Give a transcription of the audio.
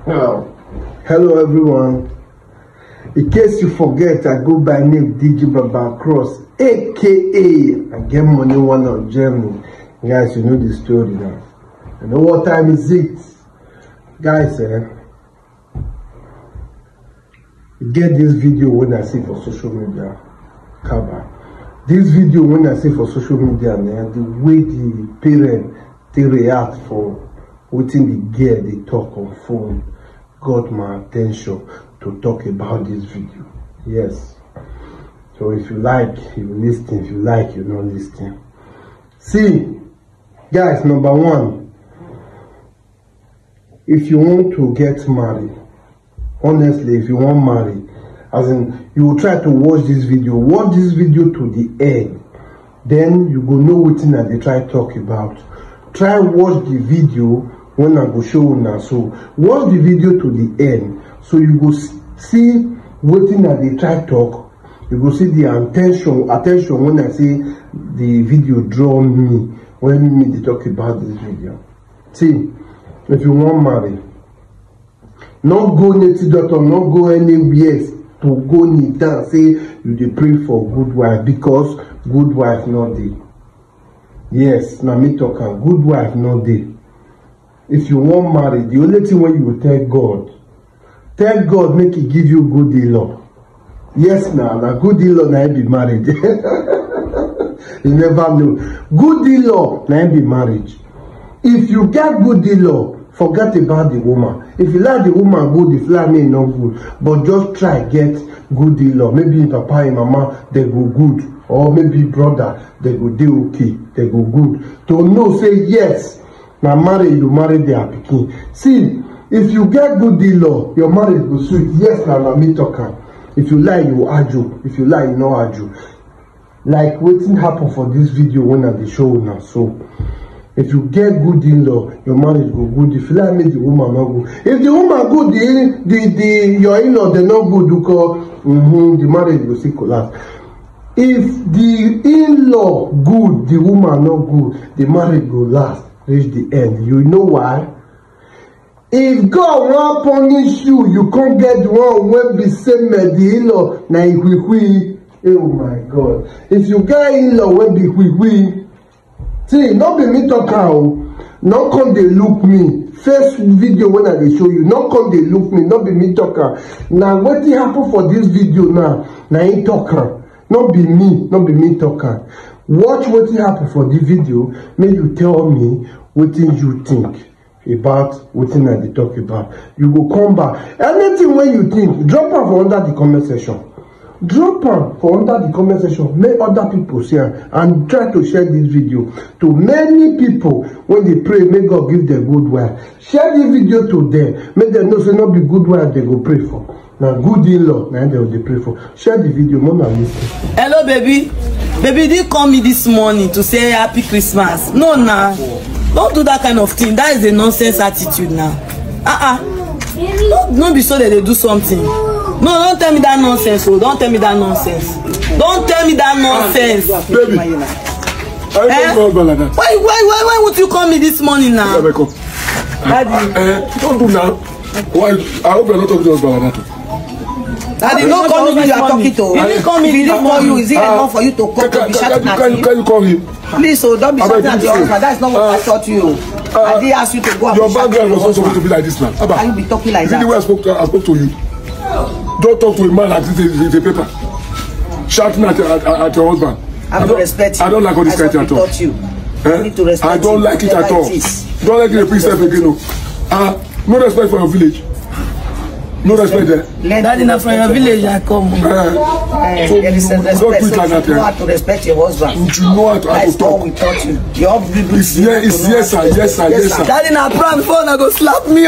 Hello everyone. In case you forget, I go by name DJ Baba Cross, aka I get money one of Germany. Guys, you know the story now. You know what time is it? Guys, you get this video when I see for social media cover. This video when I see for social media, man, the way the parents they react for waiting the girl they talk on phone got my attention to talk about this video. Yes. So if you like, you listen. If you like, you not listen. See, guys, number one, if you want to get married, honestly, if you want marry, as in you will try to watch this video to the end, then you go know what that they try talk about. Try watch the video when I go show you now. So watch the video to the end, so you go see what that they try talk. You go see the attention when I say the video draw me when me they talk about this video. See, if you want marry, not go native doctor, not go anywhere to go kneel down say you dey pray for good wife, because good wife not dey. Yes, now me talking, good wife not dey. If you want marry, the only thing when you will tell God make he give you good in-law. Yes, now good in-law now be marriage. You never know. Good in-law now be marriage. If you get good in-law, forget about the woman. If you like the woman good, the family not good. But just try get good in-law. Maybe papa and mama they go good, or maybe brother they go do okay, they go good. To know say yes. Now marry, you marry their pikin. See, if you get good in-law, your marriage go sweet. Yes, now me talking. If you lie, you argue. If you lie, you no argue. Like wetin happen for this video when I dey show now. So if you get good in-law, your marriage go good. If you like make the woman not good. If the woman good, your in-law they not good, because the marriage will still collapse. If the in-law good, the woman not good, the marriage will last. Reach the end. You know why? If God won't punish you, you can't get one when be same the in-law na ikwikwi. Oh my God! If you get in-law when be ikwikwi, see, not be me talking. Not come they look me. First video when I dey show you, not come they look me. Not be me talking. Now what happen for this video now? Na ain't talking. Not be me talking. Watch what happen for the video. May you tell me what you think about what I dey talk about. You go come back. Anything when you think, drop am for under the comment section. Drop am for under the comment section. Make other people share and try to share this video to many people. When they pray, may God give them good wife. Share this video to them. Make them know say not be good wife they go pray for. Now good in-law, now they will pray for. Share the video, mama. Hello, baby. Baby, did you call me this morning to say happy Christmas? No, nah. Don't do that kind of thing. That is a nonsense attitude now. Don't be so that they do something. No, don't tell me that nonsense. Oh, don't tell me that nonsense. Don't tell me that nonsense. Baby, I don't know like that. Why would you call me this morning now? Daddy, don't do now. Why? I hope you're not talking to us about that. Daddy, don't call me. You are talking to. He didn't call me. He didn't call you. Is it enough for you to call? Can you call him? Please, so don't be shouting at your husband. That's not what I taught you. I did ask you to go. Your background was not supposed to be like this, man. Can you be talking like that? The way I spoke to you. Don't talk to a man like this is a paper. Shouting at your husband. I don't respect you. I don't like all this kind at all. I don't like it at all. Don't let it repeat itself again. No respect for your village. No respect there. Daddy, not from your village, I come. So don't treat like that. You know how to respect your husband. You know how to talk. That's all we taught you. Your yes, sir. Yes, sir. Yes, sir. Daddy, now pray before I go slap me.